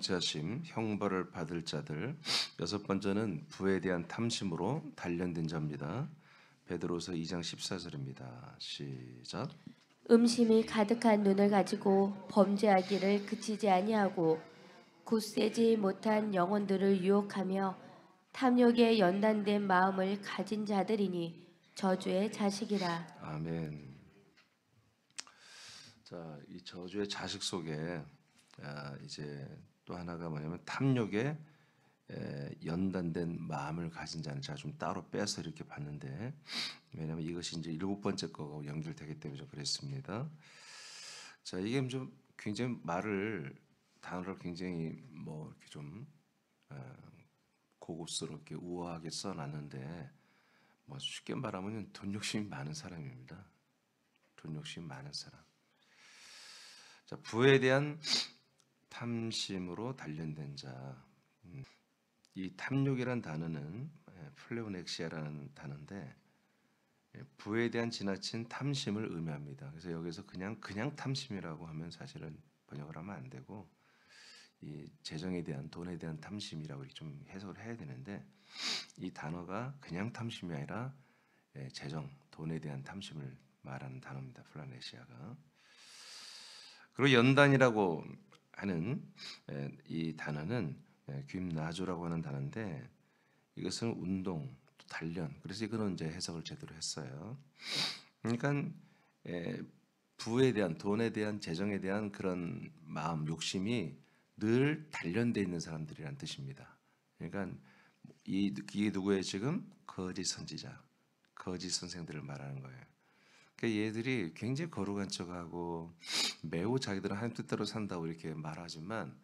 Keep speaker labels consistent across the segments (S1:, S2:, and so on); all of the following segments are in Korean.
S1: 정죄하심, 형벌을 받을 자들. 여섯 번째는 부에 대한 탐심으로 단련된 자입니다. 베드로서 2장 14절입니다. 시작.
S2: 음심이 가득한 눈을 가지고 범죄하기를 그치지 아니하고 굳세지 못한 영혼들을 유혹하며 탐욕에 연단된 마음을 가진 자들이니 저주의 자식이라.
S1: 아멘. 자, 이 저주의 자식 속에 이제 또 하나가 뭐냐면 탐욕에 연단된 마음을 가진 자는 제가 좀 따로 빼서 이렇게 봤는데, 왜냐하면 이것이 이제 일곱 번째 거하고 연결되기 때문에 좀 그랬습니다. 자, 이게 좀 굉장히 단어를 굉장히 뭐 이렇게 좀 고급스럽게 우아하게 써놨는데, 뭐 쉽게 말하면 돈 욕심이 많은 사람입니다. 돈 욕심이 많은 사람. 자, 부에 대한 탐심으로 단련된 자. 이 탐욕이란 단어는 플레오넥시아라는 단어인데 부에 대한 지나친 탐심을 의미합니다. 그래서 여기서 그냥 탐심이라고 하면 사실은 번역을 하면 안 되고 이 재정에 대한 돈에 대한 탐심이라고 이렇게 좀 해석을 해야 되는데, 이 단어가 그냥 탐심이 아니라 재정, 돈에 대한 탐심을 말하는 단어입니다. 플라네시아가. 그리고 연단이라고 하는 이 단어는 귀임나조라고 하는 단어인데, 이것은 운동, 단련. 그래서 이거는 이제 해석을 제대로 했어요. 그러니까 부에 대한, 돈에 대한, 재정에 대한 그런 마음, 욕심이 늘 단련되어 있는 사람들이란 뜻입니다. 그러니까 이게 누구예요? 지금 거짓 선지자, 거짓 선생들을 말하는 거예요. 그러니까 얘들이 굉장히 거룩한 척하고 매우 자기들은 하나님 뜻대로 산다고 이렇게 말하지만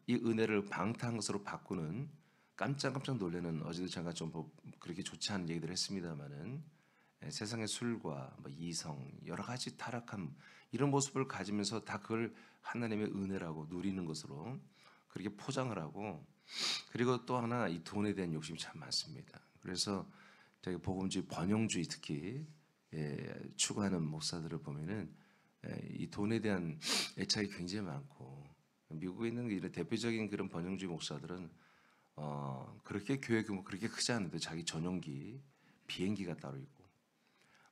S1: 이 은혜를 방탕한 것으로 바꾸는 깜짝깜짝 놀라는, 어제도 잠깐 좀 그렇게 좋지 않은 얘기들 했습니다마는 세상의 술과 뭐 이성, 여러 가지 타락함, 이런 모습을 가지면서 다 그걸 하나님의 은혜라고 누리는 것으로 그렇게 포장을 하고, 그리고 또 하나 이 돈에 대한 욕심이 참 많습니다. 그래서 저희 복음주의, 번영주의 특히 추구하는 목사들을 보면은 이 돈에 대한 애착이 굉장히 많고, 미국에 있는 이런 대표적인 그런 번영주의 목사들은 그렇게 교회 규모 그렇게 크지 않은데 자기 전용기, 비행기가 따로 있고,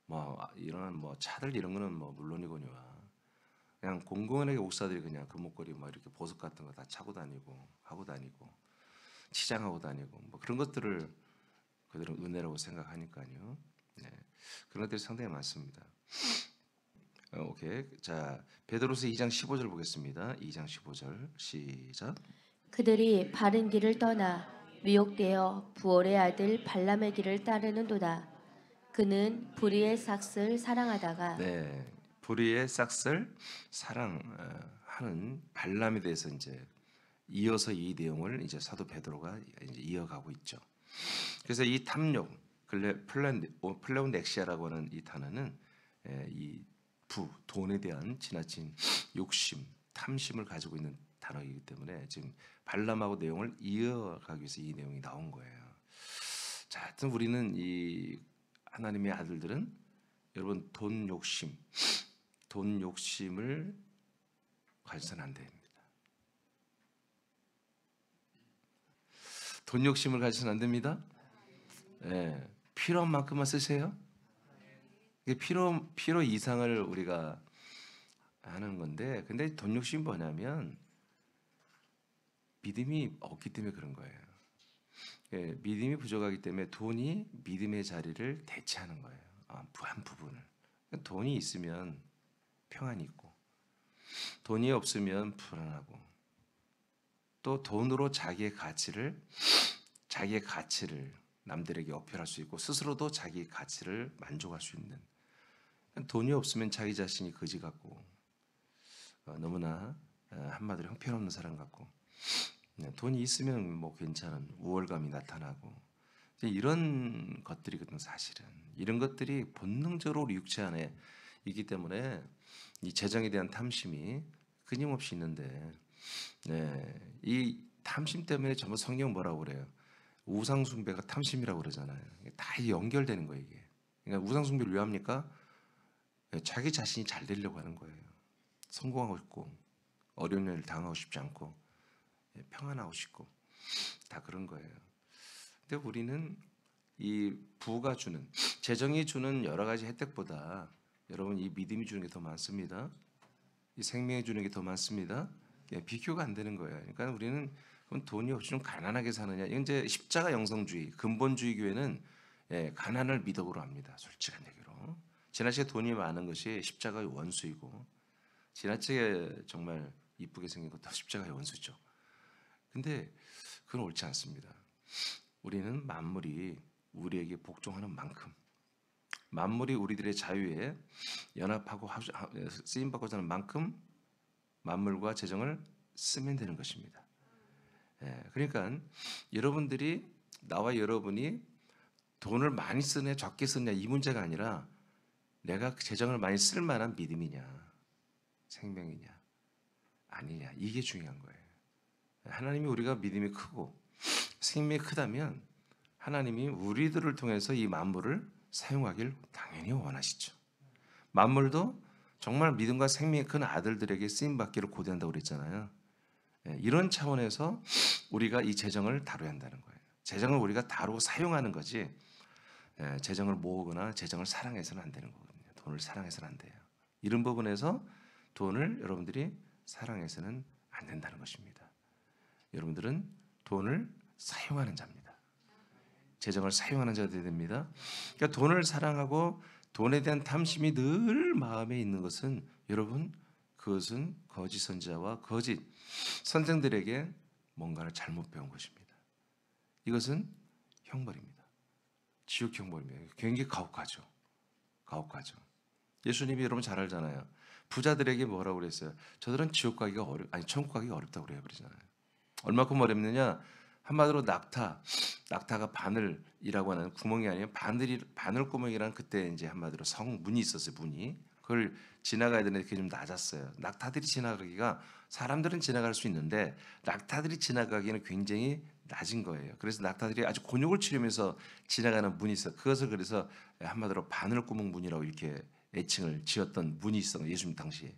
S1: 뭐 이런 뭐 차들 이런 거는 뭐 물론이거니와 그냥 공공연하게 목사들이 그냥 금목걸이 뭐 이렇게 보석 같은 거 다 차고 다니고 하고 다니고 치장하고 다니고 뭐 그런 것들을 그들은 은혜라고 생각하니까요. 네. 그런 것들이 상당히 많습니다. 오케이. 자, 베드로서 2장 15절 보겠습니다. 2장 15절 시작.
S2: 그들이 바른 길을 떠나 미혹되어 부올의 아들 발람의 길을 따르는도다. 그는 불의의 삭슬 사랑하다가
S1: 네, 불의의 싹을 사랑하는 발람에 대해서 이제 이어서 이 내용을 이제 사도 베드로가 이제 이어가고 있죠. 그래서 이 탐욕, 플레오넥시아라고 하는 이 단어는 이 돈에 대한 지나친 욕심, 탐심을 가지고 있는 단어이기 때문에 지금 발람하고 내용을 이어가기 위해서 이 내용이 나온 거예요. 자, 하여튼 우리는 이 하나님의 아들들은 여러분 돈 욕심을 가져서는 안 됩니다. 돈 욕심을 가져서는 안 됩니다. 필요한 만큼만 쓰세요. 필요 이상을 우리가 하는 건데, 근데 돈 욕심이 뭐냐면 믿음이 없기 때문에 그런 거예요. 믿음이 부족하기 때문에 돈이 믿음의 자리를 대체하는 거예요. 한 부분을. 돈이 있으면 평안이 있고, 돈이 없으면 불안하고, 또 돈으로 자기의 가치를 남들에게 어필할 수 있고, 스스로도 자기 가치를 만족할 수 있는. 돈이 없으면 자기 자신이 거지 같고, 너무나 한마디로 형편없는 사람 같고, 돈이 있으면 뭐 괜찮은 우월감이 나타나고, 이런 것들이거든. 사실은 이런 것들이 본능적으로 우리 육체 안에 있기 때문에 이 재정에 대한 탐심이 끊임없이 있는데, 이 탐심 때문에 전부 성경 뭐라고 그래요? 우상 숭배가 탐심이라고 그러잖아요. 다 연결되는 거예요, 이게. 그러니까 우상 숭배를 왜 합니까? 자기 자신이 잘 되려고 하는 거예요. 성공하고 싶고, 어려운 일을 당하고 싶지 않고, 평안하고 싶고 다 그런 거예요. 근데 우리는 이 부가 주는, 재정이 주는 여러 가지 혜택보다 여러분 이 믿음이 주는 게 더 많습니다. 이 생명이 주는 게 더 많습니다. 비교가 안 되는 거예요. 그러니까 우리는 그럼 돈이 없이 좀 가난하게 사느냐. 이제 십자가 영성주의, 근본주의 교회는 가난을 미덕으로 합니다. 솔직한 얘기로. 지나치게 돈이 많은 것이 십자가의 원수이고, 지나치게 정말 이쁘게 생긴 것도 십자가의 원수죠. 근데 그건 옳지 않습니다. 우리는 만물이 우리에게 복종하는 만큼, 만물이 우리들의 자유에 연합하고 쓰임받고자 하는 만큼 만물과 재정을 쓰면 되는 것입니다. 그러니까 여러분들이, 나와 여러분이 돈을 많이 쓰냐 적게 쓰냐 이 문제가 아니라 내가 재정을 많이 쓸 만한 믿음이냐, 생명이냐 아니냐, 이게 중요한 거예요. 하나님이 우리가 믿음이 크고 생명이 크다면 하나님이 우리들을 통해서 이 만물을 사용하길 당연히 원하시죠. 만물도 정말 믿음과 생명이 큰 아들들에게 쓰임받기를 고대한다고 그랬잖아요. 이런 차원에서 우리가 이 재정을 다뤄야 한다는 거예요. 재정을 우리가 다루고 사용하는 거지, 재정을 모으거나 재정을 사랑해서는 안 되는 거거든요. 돈을 사랑해서는 안 돼요. 이런 부분에서 돈을 여러분들이 사랑해서는 안 된다는 것입니다. 여러분들은 돈을 사용하는 자입니다. 재정을 사용하는 자가 되어야 됩니다. 그러니까 돈을 사랑하고 돈에 대한 탐심이 늘 마음에 있는 것은, 여러분, 그것은 거짓 선지자와 거짓 선생들에게 뭔가를 잘못 배운 것입니다. 이것은 형벌입니다. 지옥 형벌입니다. 굉장히 가혹하죠. 가혹하죠. 예수님이 여러분 잘 알잖아요. 부자들에게 뭐라고 그랬어요? 저들은 지옥 가기가 천국 가기가 어렵다고 그래요. 그러잖아요. 얼마큼 어렵느냐? 한마디로 낙타가 바늘이라고 하는 구멍이 아니에요. 바늘구멍이라는, 그때 이제 한마디로 문이 있었어요. 문이. 그걸 지나가야 되는데 그게 좀 낮았어요. 낙타들이 지나가기가, 사람들은 지나갈 수 있는데 낙타들이 지나가기는 굉장히 낮은 거예요. 그래서 낙타들이 아주 곤욕을 치르면서 지나가는 문이 있어요. 그것을 그래서 한마디로 바늘구멍 문이라고 이렇게 애칭을 지었던 문이 있어요. 예수님 당시에.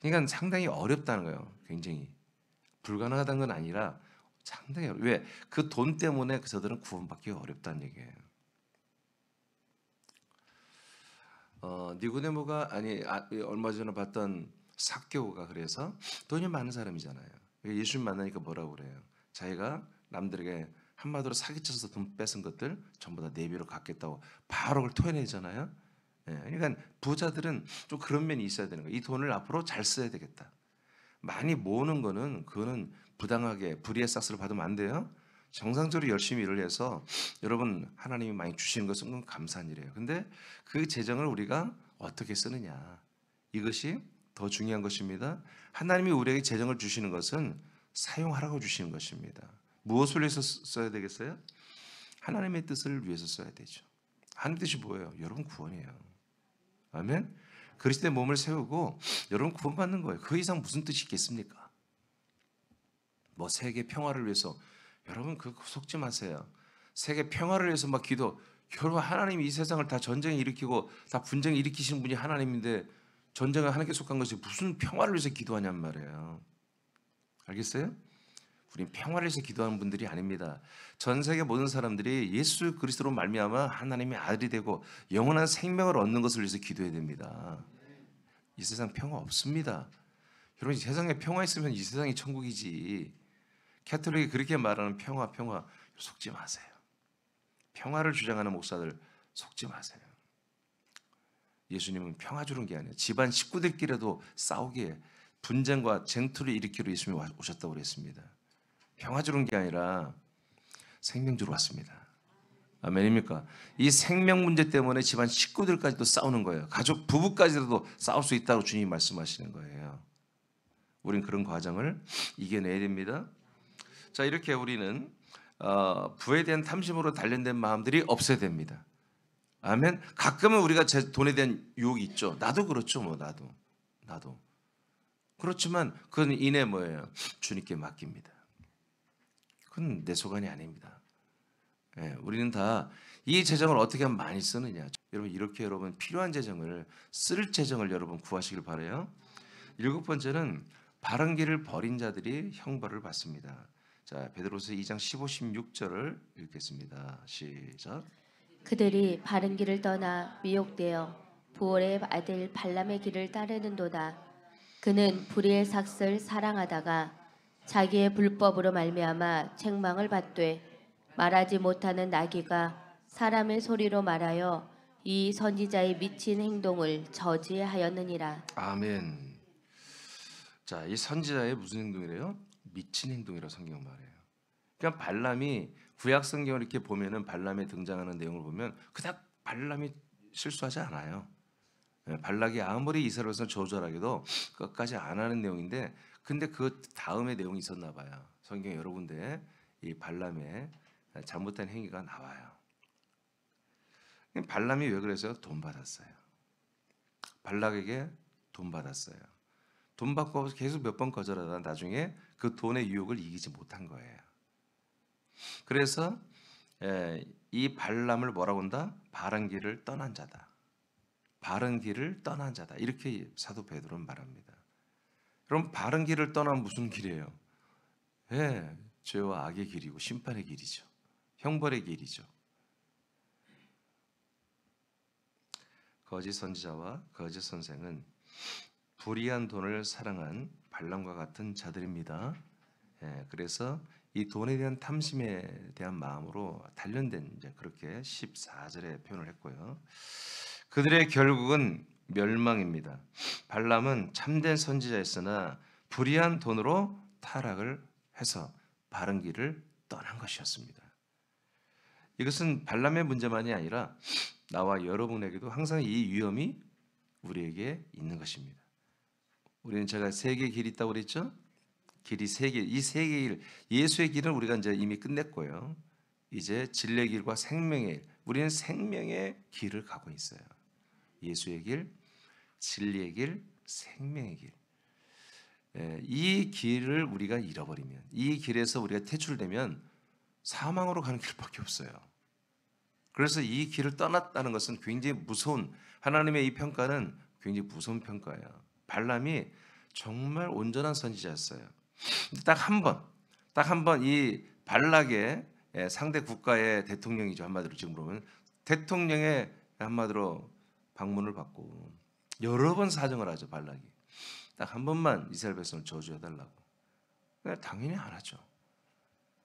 S1: 그러니까 상당히 어렵다는 거예요. 굉장히. 불가능하다는 건 아니라 상당히 왜? 그 돈 때문에 저들은 구원받기가 어렵다는 얘기예요. 니고데모가 얼마 전에 봤던 삭개오가 그래서 돈이 많은 사람이잖아요. 예수님 만나니까 뭐라고 그래요? 자기가 남들에게 한마디로 사기쳐서 돈 뺏은 것들 전부 다 내비로 갚겠다고 바로 그걸 토해내잖아요. 그러니까 부자들은 좀 그런 면이 있어야 되는 거예요. 이 돈을 앞으로 잘 써야 되겠다. 많이 모으는 거는, 그거는 부당하게 불의의 싹스를 받으면 안 돼요. 정상적으로 열심히 일을 해서 여러분 하나님이 많이 주시는 것은 감사한 일이에요. 근데 그 재정을 우리가 어떻게 쓰느냐, 이것이 더 중요한 것입니다. 하나님이 우리에게 재정을 주시는 것은 사용하라고 주시는 것입니다. 무엇을 위해서 써야 되겠어요? 하나님의 뜻을 위해서 써야 되죠. 하나님 뜻이 뭐예요? 여러분 구원이에요. 아멘. 그리스도의 몸을 세우고 여러분 구원받는 거예요. 그 이상 무슨 뜻이 있겠습니까? 뭐 세계 평화를 위해서, 여러분 그거 속지 마세요. 세계 평화를 위해서 막 여러분 하나님이 이 세상을 다 전쟁 일으키고 다 분쟁 일으키시는 분이 하나님인데, 전쟁은 하나님께 속한 것이 무슨 평화를 위해서 기도하냔 말이에요. 알겠어요? 우린 평화를 위해서 기도하는 분들이 아닙니다. 전 세계 모든 사람들이 예수 그리스도로 말미암아 하나님의 아들이 되고 영원한 생명을 얻는 것을 위해서 기도해야 됩니다. 이 세상 평화 없습니다. 여러분, 이 세상에 평화 있으면 이 세상이 천국이지. 캐톨릭이 그렇게 말하는 평화 속지 마세요. 평화를 주장하는 목사들 속지 마세요. 예수님은 평화 주는 게 아니에요. 집안 식구들끼리도 싸우게, 분쟁과 쟁투를 일으키러 예수님이 오셨다고 그랬습니다. 평화 주는 게 아니라 생명 주러 왔습니다. 아멘입니까? 이 생명 문제 때문에 집안 식구들까지도 싸우는 거예요. 가족 부부까지도 싸울 수 있다고 주님이 말씀하시는 거예요. 우린 그런 과정을 이겨내야 됩니다. 자, 이렇게 우리는 부에 대한 탐심으로 단련된 마음들이 없어야 됩니다. 아멘. 가끔은 우리가 돈에 대한 유혹이 있죠. 나도 그렇죠. 나도 그렇지만 그건 이내 뭐예요? 주님께 맡깁니다. 그건 내 소관이 아닙니다. 우리는 다 이 재정을 어떻게 하면 많이 쓰느냐. 여러분, 이렇게 여러분 필요한 재정을, 쓸 재정을 여러분 구하시길 바라요. 7번째는 바른 길을 버린 자들이 형벌을 받습니다. 자, 베드로서 2장 15, 16절을 읽겠습니다. 시작.
S2: 그들이 바른 길을 떠나 미혹되어 부올의 아들 발람의 길을 따르는도다. 그는 불의의 삭을 사랑하다가 자기의 불법으로 말미암아 책망을 받되 말하지 못하는 나귀가 사람의 소리로 말하여 이 선지자의 미친 행동을 저지하였느니라.
S1: 아멘. 자, 이 선지자의 무슨 행동이래요? 미친 행동이라고 성경 말해요. 그러니까 발람이 구약 성경을 이렇게 보면은 발람에 등장하는 내용을 보면 그닥 발람이 실수하지 않아요. 발락이 아무리 이스라엘 백성을 저주하라기도 끝까지 안 하는 내용인데, 근데 그 다음에 내용이 있었나 봐요. 성경 여러 군데 이 발람의 잘못된 행위가 나와요. 발람이 왜 그랬어요? 돈 받았어요. 발락에게 돈 받았어요. 돈 받고 계속 몇 번 거절하다가 나중에 그 돈의 유혹을 이기지 못한 거예요. 그래서 이 발람을 뭐라고 한다? 바른 길을 떠난 자다. 바른 길을 떠난 자다. 이렇게 사도 베드로는 말합니다. 그럼 바른 길을 떠난 무슨 길이에요? 죄와 악의 길이고 심판의 길이죠. 형벌의 길이죠. 거짓 선지자와 거짓 선생은 불의한 돈을 사랑한 발람과 같은 자들입니다. 그래서 이 돈에 대한 탐심에 대한 마음으로 단련된, 이제 그렇게 14절에 표현을 했고요. 그들의 결국은 멸망입니다. 발람은 참된 선지자였으나 불의한 돈으로 타락을 해서 바른 길을 떠난 것이었습니다. 이것은 발람의 문제만이 아니라 나와 여러분에게도 항상 이 위험이 우리에게 있는 것입니다. 우리는 제가 세 개의 길이 있다고 그랬죠? 길이 세 개. 이 세 개의 길, 예수의 길은 우리가 이제 이미 끝냈고요. 이제 진리의 길과 생명의 길. 우리는 생명의 길을 가고 있어요. 예수의 길, 진리의 길, 생명의 길. 이 길을 우리가 잃어버리면, 이 길에서 우리가 퇴출되면 사망으로 가는 길밖에 없어요. 그래서 이 길을 떠났다는 것은 굉장히 무서운, 하나님의 이 평가는 굉장히 무서운 평가예요. 발람이 정말 온전한 선지자였어요. 딱 한 번 이 발락의 상대 국가의 대통령이죠. 한마디로 지금 보면 대통령의 한마디로 방문을 받고 여러 번 사정을 하죠. 발락이 딱 한 번만 이스라엘 백성을 저주해달라고. 당연히 안 하죠.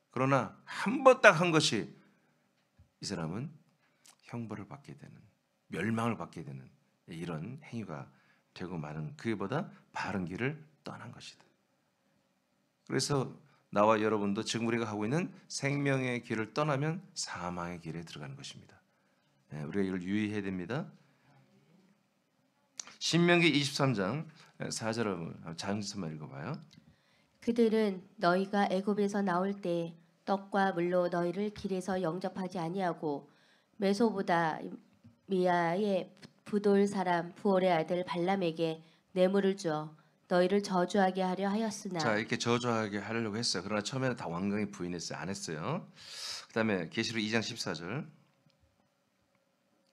S1: 그러나 한 번 딱 한 것이 이 사람은 형벌을 받게 되는, 멸망을 받게 되는 이런 행위가 되고 마는, 그보다 바른 길을 떠난 것이다. 그래서 나와 여러분도 지금 우리가 하고 있는 생명의 길을 떠나면 사망의 길에 들어가는 것입니다. 우리가 이걸 유의해야 됩니다. 신명기 23장 4절을 자연스만 읽어봐요. 그들은
S2: 너희가 애굽에서 나올 때 떡과 물로 너희를 길에서 영접하지 아니하고 메소보다미아의 부돌 사람 부올의 아들 발람에게 뇌물을 주어 너희를 저주하게 하려 하였으나.
S1: 자, 이렇게 저주하게 하려고 했어요. 그러나 처음에는 다 완강히 부인했어요. 안 했어요. 그다음에 계시록 2장 14절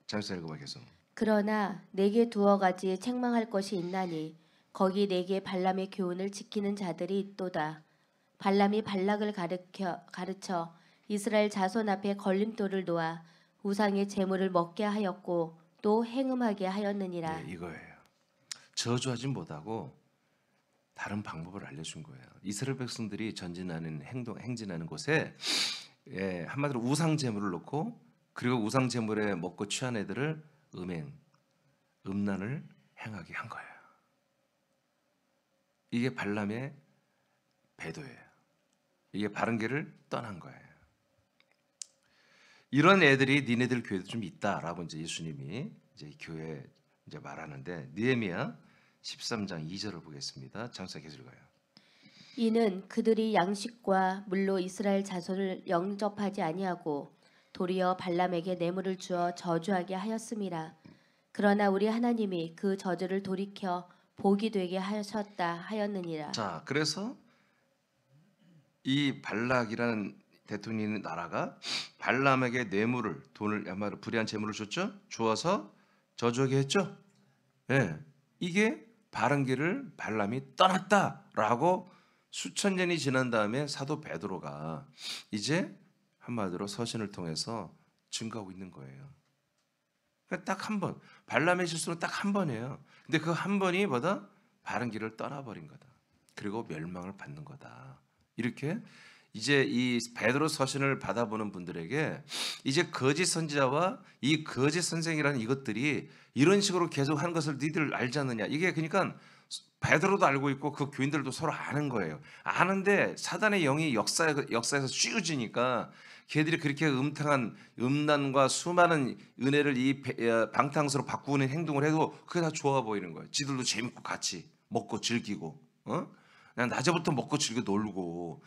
S1: 잠시 읽어봐 계속.
S2: 그러나 내게 두어 가지 책망할 것이 있나니 거기 내게 발람의 교훈을 지키는 자들이 있도다. 발람이 발락을 가르쳐 이스라엘 자손 앞에 걸림돌을 놓아 우상의 제물을 먹게 하였고 또 행음하게 하였느니라.
S1: 네, 이거예요. 저주하지 못하고 다른 방법을 알려준 거예요. 이스라엘 백성들이 전진하는 행진하는 곳에 한마디로 우상 제물을 놓고, 그리고 우상 제물에 먹고 취한 애들을 음란을 행하게 한 거예요. 이게 발람의 배도예요. 이게 바른 길을 떠난 거예요. 이런 애들이 니네들 교회도 좀 있다라고 이제 예수님이 이제 교회에 이제 말하는데, 느헤미야 13장 2절을 보겠습니다. 장사 계속 읽어요.
S2: 이는 그들이 양식과 물로 이스라엘 자손을 영접하지 아니하고 도리어 발람에게 뇌물을 주어 저주하게 하였음이라. 그러나 우리 하나님이 그 저주를 돌이켜 복이 되게 하셨다 하였느니라.
S1: 자, 그래서 이 발락이라는 대통령 나라가 발람에게 뇌물을, 돈을, 아마도 불의한 재물을 줬죠. 주어서 저주하게 했죠. 이게 바른 길을 발람이 떠났다라고 수천 년이 지난 다음에 사도 베드로가 이제 한마디로 서신을 통해서 증거하고 있는 거예요. 그러니까 딱 한 번, 발람의 실수는 딱 한 번이에요. 근데 그 한 번이 뭐다? 바른 길을 떠나버린 거다. 그리고 멸망을 받는 거다. 이렇게 이제 이 베드로 서신을 받아보는 분들에게 이제 거짓 선지자와 이 거짓 선생이라는 이것들이 이런 식으로 계속 하는 것을 너희들 알지 않느냐. 이게 그러니까 베드로도 알고 있고 그 교인들도 서로 아는 거예요. 아는데 사단의 영이 역사에서 씌워지니까 걔들이 그렇게 음탕한 음란과 수많은 은혜를 이 방탕스로 바꾸는 행동을 해도 그게 다 좋아 보이는 거예요. 지들도 재밌고 같이 먹고 즐기고, 그냥 낮에부터 먹고 즐겨 놀고,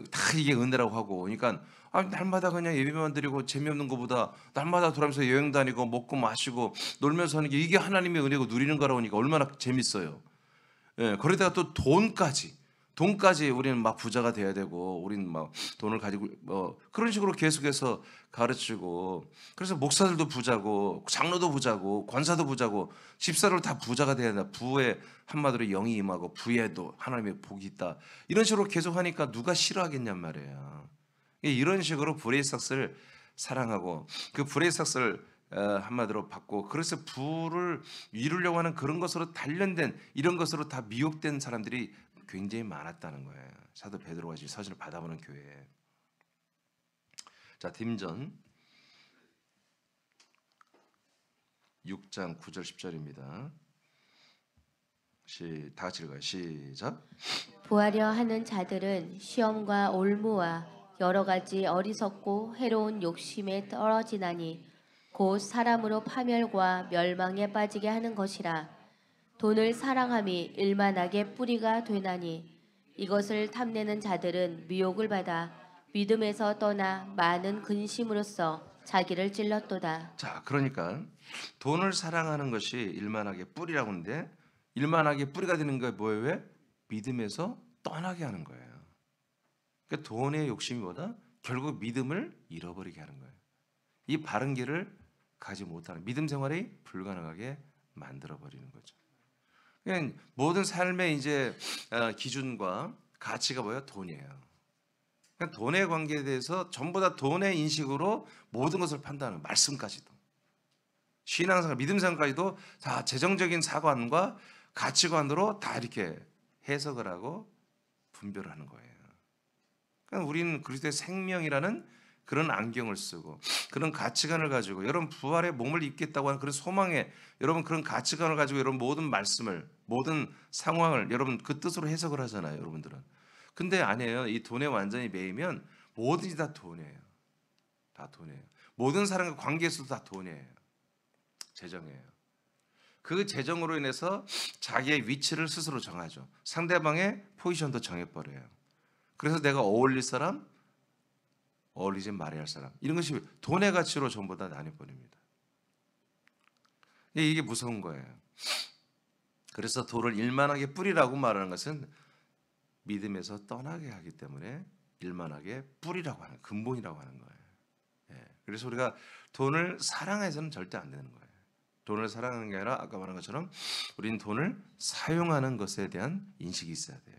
S1: 다 이게 은혜라고 하고, 그러니까 날마다 그냥 예배만 드리고 재미없는 것보다 날마다 돌아가면서 여행 다니고 먹고 마시고 놀면서 하는 게 이게 하나님의 은혜고 누리는 거라고 하니까 얼마나 재밌어요. 거기다가 또 돈까지 우리는 막 부자가 돼야 되고 우리는 막 돈을 가지고 그런 식으로 계속해서 가르치고, 그래서 목사들도 부자고 장로도 부자고 권사도 부자고 집사를 다 부자가 돼야 된다. 부에 한마디로 영이 임하고 부에도 하나님의 복이 있다. 이런 식으로 계속 하니까 누가 싫어하겠냔 말이에요. 이런 식으로 브레이삭스를 사랑하고 그 브레이삭스를 한마디로 받고, 그래서 부를 이루려고 하는 그런 것으로 단련된 이런 것으로 다 미혹된 사람들이 굉장히 많았다는 거예요. 사도 베드로가 지금 서신을 받아보는 교회에. 자, 딤전 6장 9절 10절입니다. 다 같이 읽어요. 시작.
S2: 부하려 하는 자들은 시험과 올무와 여러 가지 어리석고 해로운 욕심에 떨어지나니 곧 사람으로 파멸과 멸망에 빠지게 하는 것이라. 돈을 사랑함이 일만하게 뿌리가 되나니 이것을 탐내는 자들은 미혹을 받아 믿음에서 떠나 많은 근심으로써 자기를 찔렀도다.
S1: 자, 그러니까 돈을 사랑하는 것이 일만하게 뿌리라고 하는데, 일만하게 뿌리가 되는 게 뭐예요? 왜? 믿음에서 떠나게 하는 거예요. 그러니까 돈의 욕심이 뭐다? 결국 믿음을 잃어버리게 하는 거예요. 이 바른 길을 가지 못하는 믿음 생활이 불가능하게 만들어 버리는 거죠. 그러니까 모든 삶의 이제 기준과 가치가 뭐예요? 돈이에요. 그러니까 돈의 관계에 대해서 전부 다 돈의 인식으로 모든 것을 판단하는, 말씀까지도 신앙생활, 믿음생활까지도 다 재정적인 사관과 가치관으로 다 이렇게 해석을 하고 분별을 하는 거예요. 그러니까 우리는 그리스도의 생명이라는 그런 안경을 쓰고 그런 가치관을 가지고 여러분 부활의 몸을 입겠다고 하는 그런 소망에 여러분 그런 가치관을 가지고 여러분 모든 말씀을 모든 상황을 여러분 그 뜻으로 해석을 하잖아요, 여러분들은. 근데 아니에요. 이 돈에 완전히 매이면 뭐든지 다 돈이에요. 다 돈이에요. 모든 사람과 관계에서도 다 돈이에요. 재정이에요. 그 재정으로 인해서 자기의 위치를 스스로 정하죠. 상대방의 포지션도 정해버려요. 그래서 내가 어울릴 사람, 어울리지 말아야 할 사람, 이런 것이 돈의 가치로 전부 다 나뉘어버립니다. 이게 무서운 거예요. 그래서 돈을 일만하게 뿌리라고 말하는 것은 믿음에서 떠나게 하기 때문에 일만하게 뿌리라고 하는, 근본이라고 하는 거예요. 그래서 우리가 돈을 사랑해서는 절대 안 되는 거예요. 돈을 사랑하는 게 아니라 아까 말한 것처럼 우리는 돈을 사용하는 것에 대한 인식이 있어야 돼요.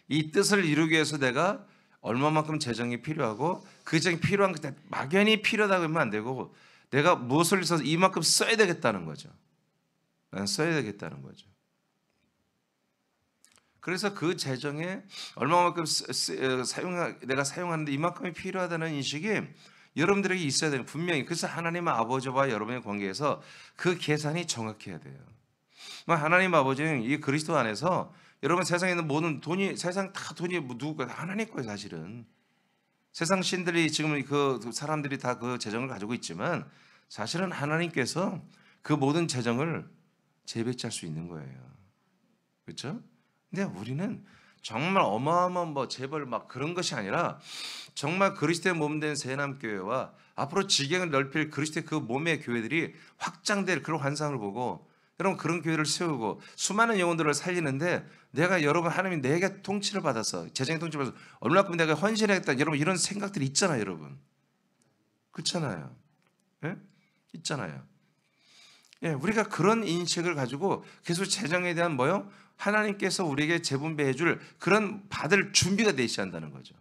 S1: 이 뜻을 이루기 위해서 내가 얼마만큼 재정이 필요하고 그 재정이 필요한 그때 막연히 필요하다고 하면 안 되고 내가 무엇을 써서 이만큼 써야 되겠다는 거죠. 난 써야 되겠다는 거죠. 그래서 그 재정에 얼마만큼 내가 사용하는데 이만큼이 필요하다는 인식이 여러분들에게 있어야 되는, 분명히. 그래서 하나님 아버지와 여러분의 관계에서 그 계산이 정확해야 돼요. 하나님 아버지는 이 그리스도 안에서 여러분 세상에 있는 모든 돈이, 세상 다 돈이 누구 거예요? 하나님 거예요, 사실은. 세상 신들이 지금 그 사람들이 다 그 재정을 가지고 있지만 사실은 하나님께서 그 모든 재정을 재배치할 수 있는 거예요. 그렇죠? 근데 우리는 정말 어마어마한 재벌 막 그런 것이 아니라 정말 그리스도의 몸된 새남교회와 앞으로 지경을 넓힐 그리스도의 그 몸의 교회들이 확장될 그런 환상을 보고 여러분 그런 교회를 세우고 수많은 영혼들을 살리는데 내가 여러분 하나님이 내게 통치를 받아서 재정의 통치를 받아서 얼마큼 내가 헌신하겠다, 여러분 이런 생각들이 있잖아요, 여러분. 그렇잖아요. 네? 있잖아요. 예, 우리가 그런 인식을 가지고 계속 재정에 대한 뭐요? 하나님께서 우리에게 재분배해 줄 그런 받을 준비가 돼 있어야 한다는 거죠.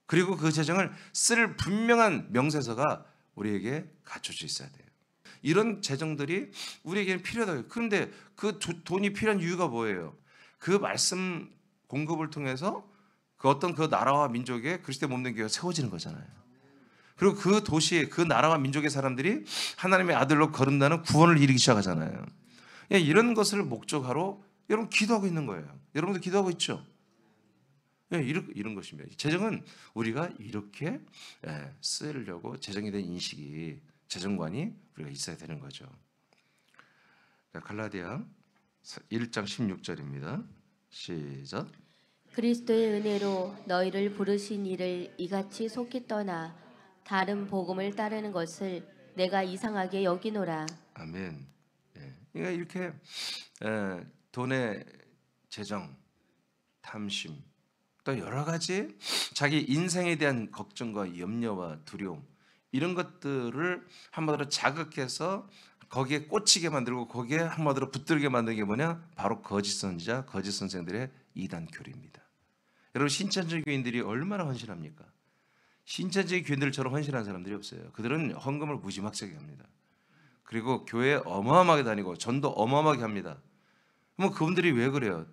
S1: 그리고 그 재정을 쓸 분명한 명세서가 우리에게 갖춰져 있어야 돼요. 이런 재정들이 우리에게는 필요하다. 그런데 그 돈이 필요한 이유가 뭐예요? 그 말씀 공급을 통해서 그 어떤 그 나라와 민족의 그리스도의 몸된 교회가 세워지는 거잖아요. 그리고 그 도시의 그 나라와 민족의 사람들이 하나님의 아들로 거듭나는 구원을 이루기 시작하잖아요. 예, 이런 것을 목적하러 여러분 기도하고 있는 거예요. 여러분도 기도하고 있죠? 예, 이런 것입니다. 재정은 우리가 이렇게 쓰려고 재정에 대한 인식이 재정관이 우리가 있어야 되는 거죠. 갈라디아 1장 16절입니다. 시작.
S2: 그리스도의 은혜로 너희를 부르신 이를 이같이 속히 떠나 다른 복음을 따르는 것을 내가 이상하게 여기노라.
S1: 아멘. 예. 그러니까 이렇게 돈의 재정, 탐심, 또 여러 가지 자기 인생에 대한 걱정과 염려와 두려움 이런 것들을 한마디로 자극해서 거기에 꽂히게 만들고 거기에 한마디로 붙들게 만드는 게 뭐냐? 바로 거짓 선지자, 거짓 선생들의 이단 교리입니다. 여러분 신천지 교인들이 얼마나 헌신합니까? 신천지 교인들처럼 헌신한 사람들이 없어요. 그들은 헌금을 무지막지하게 합니다. 그리고 교회 어마어마하게 다니고 전도 어마어마하게 합니다. 그럼 그분들이 왜 그래요?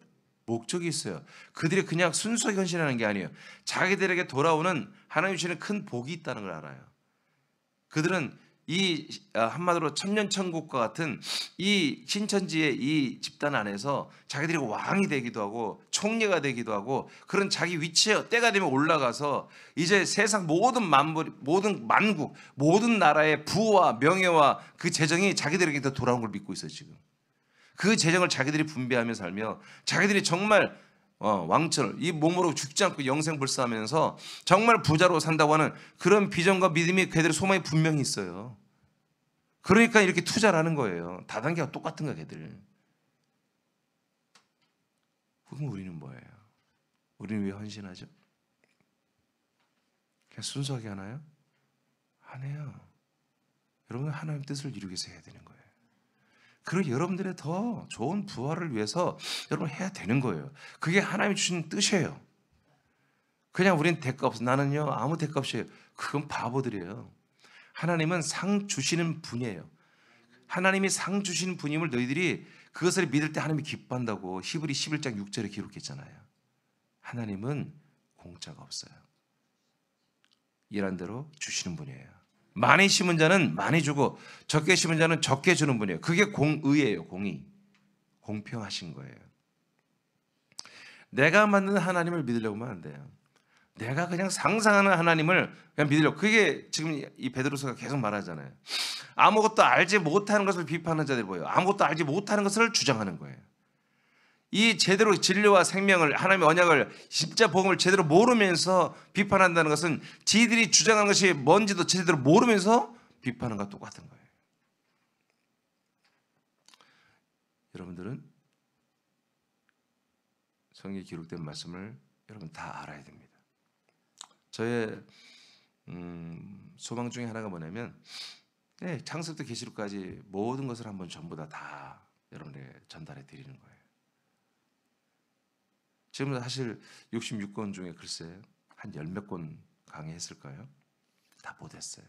S1: 목적이 있어요. 그들이 그냥 순수하게 헌신하는 게 아니에요. 자기들에게 돌아오는 하나님 주시는 큰 복이 있다는 걸 알아요. 그들은 이 한마디로 천년천국과 같은 이 신천지의 이 집단 안에서 자기들이 왕이 되기도 하고 총리가 되기도 하고 그런 자기 위치에 때가 되면 올라가서 이제 세상 모든 만물, 모든 만국, 모든 나라의 부와 명예와 그 재정이 자기들에게 더 돌아온 걸 믿고 있어요. 지금 그 재정을 자기들이 분배하며 살며 자기들이 정말 왕처럼 이 몸으로 죽지 않고 영생불사하면서 정말 부자로 산다고 하는 그런 비전과 믿음이 그들의 소망이 분명히 있어요. 그러니까 이렇게 투자를 하는 거예요. 다단계가 똑같은 거야, 걔들. 그럼 우리는 뭐예요? 우리는 왜 헌신하죠? 그냥 순수하게 하나요? 안 해요. 여러분 하나님 뜻을 이루기 위해서 해야 되는 거예요. 그리고 여러분들의 더 좋은 부활을 위해서 여러분 해야 되는 거예요. 그게 하나님이 주신 뜻이에요. 그냥 우린 대가 없어. 나는요 아무 대가 없이 해요. 그건 바보들이에요. 하나님은 상 주시는 분이에요. 하나님이 상 주시는 분임을 너희들이 그것을 믿을 때 하나님이 기뻐한다고 히브리 11장 6절에 기록했잖아요. 하나님은 공짜가 없어요. 일한 대로 주시는 분이에요. 많이 심은 자는 많이 주고 적게 심은 자는 적게 주는 분이에요. 그게 공의예요. 공의. 공평하신 거예요. 내가 만든 하나님을 믿으려고 하면 안 돼요. 내가 그냥 상상하는 하나님을 그냥 믿으려고. 그게 지금 이 베드로서가 계속 말하잖아요. 아무것도 알지 못하는 것을 비판하는 자들이 보여요. 아무것도 알지 못하는 것을 주장하는 거예요. 이 제대로 진리와 생명을 하나님의 언약을 진짜 복음을 제대로 모르면서 비판한다는 것은 지들이 주장하는 것이 뭔지도 제대로 모르면서 비판하는 것과 똑같은 거예요. 여러분들은 성경에 기록된 말씀을 여러분 다 알아야 됩니다. 저의 소망 중에 하나가 뭐냐면 창세부터 계시록까지 모든 것을 한번 전부 다 여러분에게 전달해 드리는 거예요. 지금 사실 66권 중에 글쎄 한 10몇 권 강의했을까요? 다 못했어요.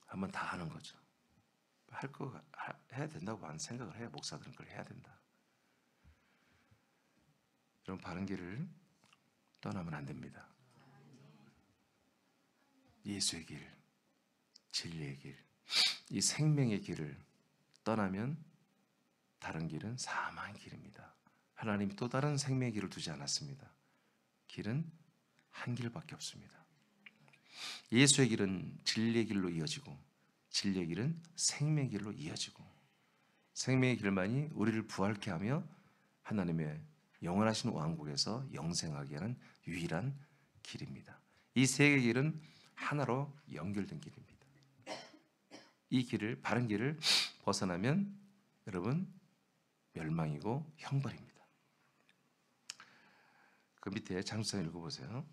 S1: 한번 다 하는 거죠. 해야 된다고 하는 생각을 해요. 목사들은 그걸 해야 된다. 여러분 바른 길을 떠나면 안 됩니다. 예수의 길, 진리의 길, 이 생명의 길을 떠나면 다른 길은 사망의 길입니다. 하나님이 또 다른 생명의 길을 두지 않았습니다. 길은 한 길밖에 없습니다. 예수의 길은 진리의 길로 이어지고 진리의 길은 생명의 길로 이어지고 생명의 길만이 우리를 부활케 하며 하나님의 영원하신 왕국에서 영생하게 하는 유일한 길입니다. 이 세 개의 길은 하나로 연결된 길입니다. 이 길을 바른 길을 벗어나면 여러분 멸망이고 형벌입니다. 그 밑에 장수상 읽어보세요.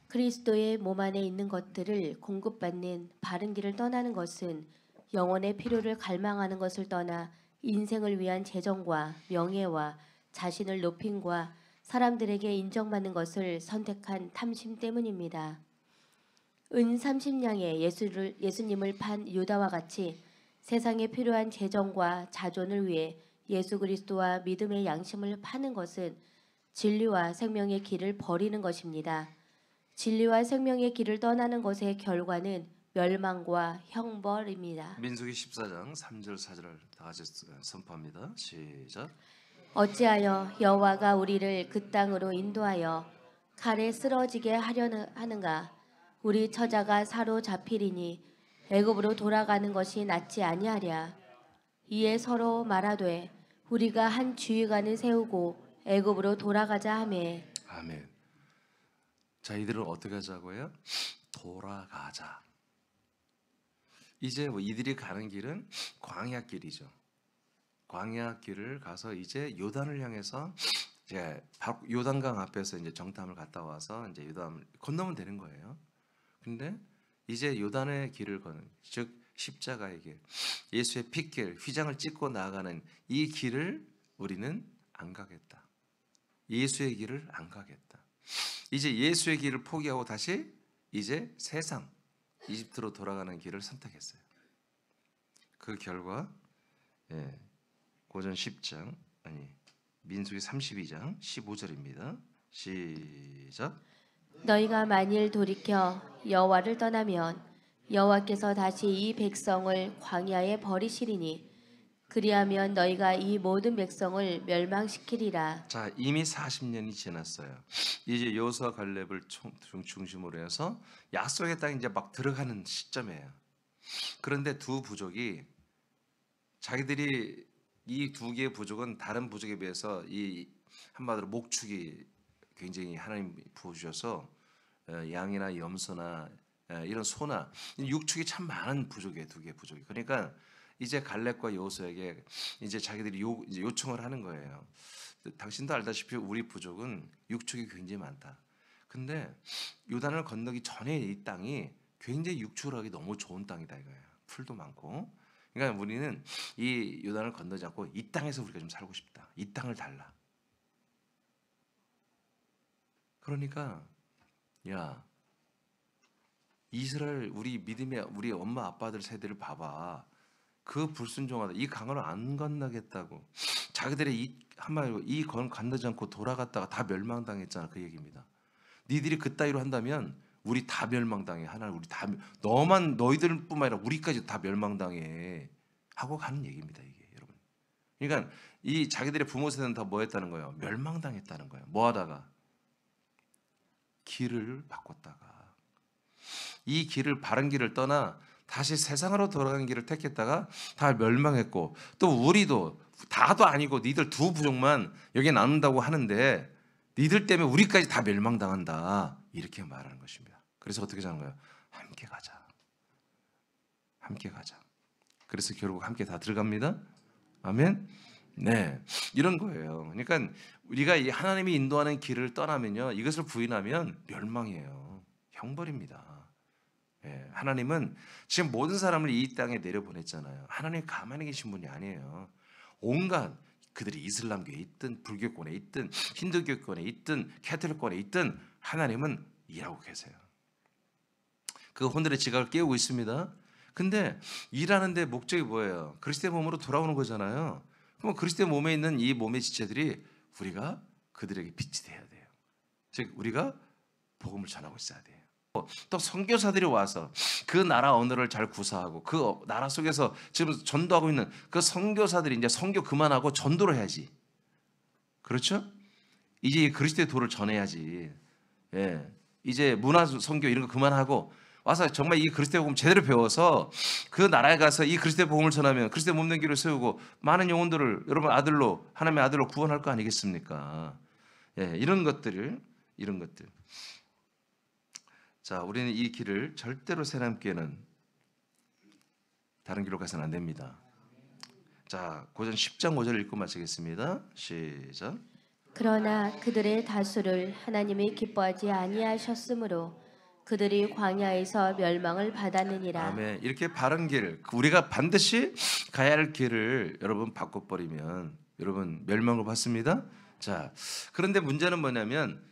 S2: 그리스도의 몸 안에 있는 것들을 공급받는 바른 길을 떠나는 것은 영혼의 필요를 갈망하는 것을 떠나 인생을 위한 재정과 명예와 자신을 높임과 사람들에게 인정받는 것을 선택한 탐심 때문입니다. 은 30냥에 예수님을 판 유다와 같이 세상에 필요한 재정과 자존을 위해 예수 그리스도와 믿음의 양심을 파는 것은 진리와 생명의 길을 버리는 것입니다. 진리와 생명의 길을 떠나는 것의 결과는 멸망과 형벌입니다.
S1: 민수기 14장 3절 4절을 다 같이 선포합니다. 시작.
S2: 어찌하여 여호와가 우리를 그 땅으로 인도하여 칼에 쓰러지게 하는가? 우리 처자가 사로잡히리니 애굽으로 돌아가는 것이 낫지 아니하랴. 이에 서로 말하되 우리가 한 주의관을 세우고 애굽으로 돌아가자 하매.
S1: 아멘. 자, 이들은 어떻게 하자고요? 돌아가자. 이제 뭐 이들이 가는 길은 광야 길이죠. 광야 길을 가서 이제 요단을 향해서 이제 바로 요단강 앞에서 이제 정탐을 갔다 와서 이제 요단을 건너면 되는 거예요. 근데 이제 요단의 길을 걷는, 즉 십자가의 길, 예수의 핏길, 휘장을 찢고 나아가는 이 길을 우리는 안 가겠다. 예수의 길을 안 가겠다. 이제 예수의 길을 포기하고 다시 이제 세상 이집트로 돌아가는 길을 선택했어요. 그 결과 고전 10장 민수기 32장 15절입니다. 시작.
S2: 너희가 만일 돌이켜 여호와를 떠나면 여호와께서 다시 이 백성을 광야에 버리시리니 그리하면 너희가 이 모든 백성을 멸망시키리라.
S1: 자, 이미 40년이 지났어요. 이제 여호수아 갈렙을 중심으로 해서 약속의 땅에 이제 막 들어가는 시점이에요. 그런데 두 부족이 자기들이 이 두 개의 부족은 다른 부족에 비해서 이 한마디로 목축이 굉장히 하나님 부어주셔서 양이나 염소나 이런 소나 육축이 참 많은 부족이에요. 두 개의 부족이. 그러니까 이제 갈렙과 여호수아에게 이제 자기들이 이제 요청을 하는 거예요. 당신도 알다시피 우리 부족은 육축이 굉장히 많다. 근데 요단을 건너기 전에 이 땅이 굉장히 육축을 하기 너무 좋은 땅이다 이거예요. 풀도 많고. 그러니까 우리는 이 요단을 건너지 않고 이 땅에서 우리가 좀 살고 싶다. 이 땅을 달라. 그러니까 야, 이스라엘 우리 믿음의 우리 엄마 아빠들 세대를 봐봐. 그 불순종하다 이 강을 안 건너겠다고 자기들의 이 한마디로 이 건 건너지 않고 돌아갔다가 다 멸망당했잖아. 그 얘기입니다. 니들이 그따위로 한다면 우리 다 멸망당해. 하나님 우리 다 너만 너희들뿐만 아니라 우리까지 다 멸망당해 하고 가는 얘기입니다. 이게 여러분. 그러니까 이 자기들의 부모 세대는 다 뭐 했다는 거예요? 멸망당했다는 거예요. 뭐 하다가 길을 바꿨다가 이 길을 바른 길을 떠나 다시 세상으로 돌아가는 길을 택했다가 다 멸망했고 또 우리도 다도 아니고 니들 두 부족만 여기에 남는다고 하는데 니들 때문에 우리까지 다 멸망당한다 이렇게 말하는 것입니다. 그래서 어떻게 하는 거예요? 함께 가자. 함께 가자. 그래서 결국 함께 다 들어갑니다. 아멘. 네, 이런 거예요. 그러니까 우리가 이 하나님이 인도하는 길을 떠나면요, 이것을 부인하면 멸망이에요. 형벌입니다. 예, 하나님은 지금 모든 사람을 이 땅에 내려보냈잖아요. 하나님 가만히 계신 분이 아니에요. 온갖 그들이 이슬람교에 있든 불교권에 있든 힌두교권에 있든 캐톨릭권에 있든 하나님은 일하고 계세요. 그 혼들의 지각을 깨우고 있습니다. 근데 일하는데 목적이 뭐예요? 그리스도의 몸으로 돌아오는 거잖아요. 그럼 그리스도의 몸에 있는 이 몸의 지체들이 우리가 그들에게 빛이 돼야 돼요. 즉 우리가 복음을 전하고 있어야 돼요. 또 선교사들이 와서 그 나라 언어를 잘 구사하고 그 나라 속에서 지금 전도하고 있는 그 선교사들이 이제 선교 그만하고 전도를 해야지. 그렇죠? 이제 그리스도의 도를 전해야지. 예. 이제 문화 선교 이런 거 그만하고 와서 정말 이 그리스도의 복음 제대로 배워서 그 나라에 가서 이 그리스도의 복음을 전하면 그리스도의 몸된 길을 세우고 많은 영혼들을 여러분 아들로 하나님의 아들로 구원할 거 아니겠습니까? 예, 이런 것들. 자, 우리는 이 길을 절대로 새삼께는 다른 길로 가서는 안 됩니다. 자, 고전 10장 5절 읽고 마치겠습니다. 시작.
S2: 그러나 그들의 다수를 하나님이 기뻐하지 아니하셨으므로 그들이 광야에서 멸망을 받았느니라.
S1: 아멘. 이렇게 바른 길, 우리가 반드시 가야 할 길을 여러분 바꿔버리면 여러분 멸망을 받습니다. 자, 그런데 문제는 뭐냐면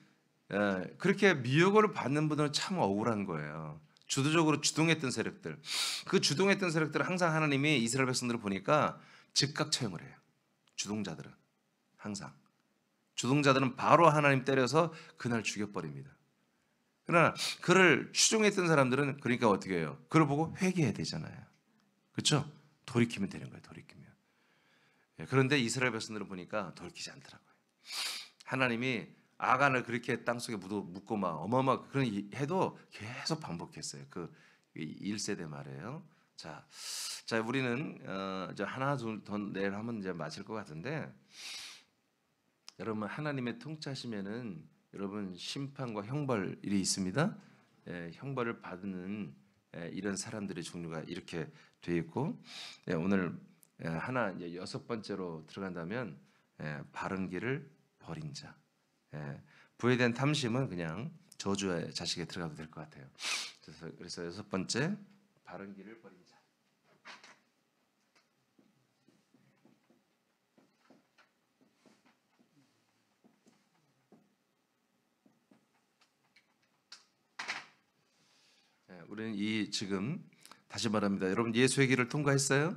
S1: 그렇게 미혹을 받는 분들은 참 억울한 거예요. 주도적으로 주동했던 세력들, 그 주동했던 세력들은 항상 하나님이 이스라엘 백성들을 보니까 즉각 처형을 해요. 주동자들은 항상 주동자들은 바로 하나님 때려서 그날 죽여버립니다. 그러나 그를 추종했던 사람들은 그러니까 어떻게 해요? 그걸 보고 회개해야 되잖아요. 그렇죠? 돌이키면 되는 거예요. 돌이키면. 그런데 이스라엘 백성들은 보니까 돌이키지 않더라고요. 하나님이 아간을 그렇게 땅속에 묻고 막 어마어마 그런 해도 계속 반복했어요. 그 1세대 말이에요. 자, 우리는 이제 하나 더 내일 하면 이제 마칠 것 같은데, 여러분 하나님의 통치하시면은 여러분 심판과 형벌이 있습니다. 형벌을 받는 이런 사람들의 종류가 이렇게 돼 있고, 오늘 하나 이제 6번째로 들어간다면 바른 길을 버린 자. 부에 대한 탐심은 그냥 저주의 자식에 들어가도 될 것 같아요. 그래서 6번째 바른 길을 버린 자. 우리는 이 지금 다시 말합니다. 여러분 예수의 길을 통과했어요?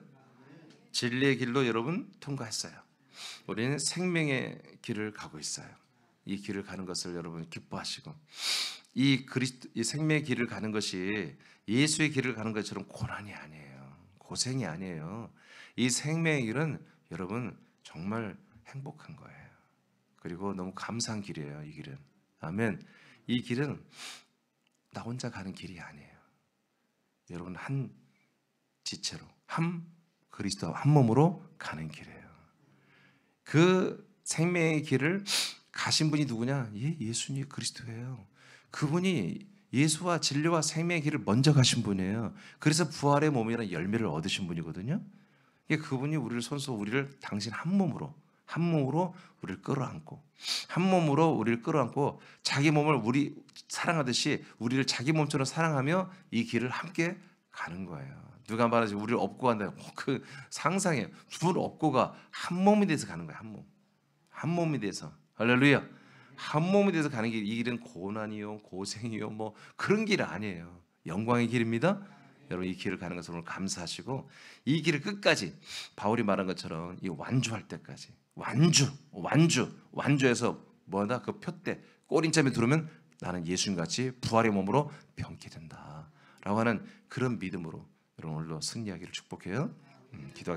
S1: 진리의 길로 여러분 통과했어요. 우리는 생명의 길을 가고 있어요. 이 길을 가는 것을 여러분 기뻐하시고, 이 생명의 길을 가는 것이 예수의 길을 가는 것처럼 고난이 아니에요. 고생이 아니에요. 이 생명의 길은 여러분 정말 행복한 거예요. 그리고 너무 감사한 길이에요. 이 길은. 아멘. 이 길은 나 혼자 가는 길이 아니에요. 여러분 한 지체로, 한 그리스도 한 몸으로 가는 길이에요. 그 생명의 길을 가신 분이 누구냐? 예수님 그리스도예요. 그분이 예수와 진리와 생명의 길을 먼저 가신 분이에요. 그래서 부활의 몸이라는 열매를 얻으신 분이거든요. 그분이 우리를 우리를 당신 한 몸으로 우리를 끌어안고, 한 몸으로 우리를 끌어안고 자기 몸을 우리 사랑하듯이 우리를 자기 몸처럼 사랑하며 이 길을 함께 가는 거예요. 누가 말하지 우리를 업고 간다. 그 상상해. 둘 업고가 한 몸이 돼서 가는 거예요. 한 몸이 돼서. 할렐루야. 한 몸이 돼서 가는 길. 이 길은 고난이요, 고생이요, 뭐 그런 길 아니에요. 영광의 길입니다. 여러분 이 길을 가는 것을 오늘 감사하시고, 이 길을 끝까지 바울이 말한 것처럼 이 완주할 때까지, 완주해서 뭐다 그 표대 꼬린자에 두르면 나는 예수님같이 부활의 몸으로 병게 된다라고 하는 그런 믿음으로 여러분 오늘도 승리하기를 축복해요. 기도하겠습니다.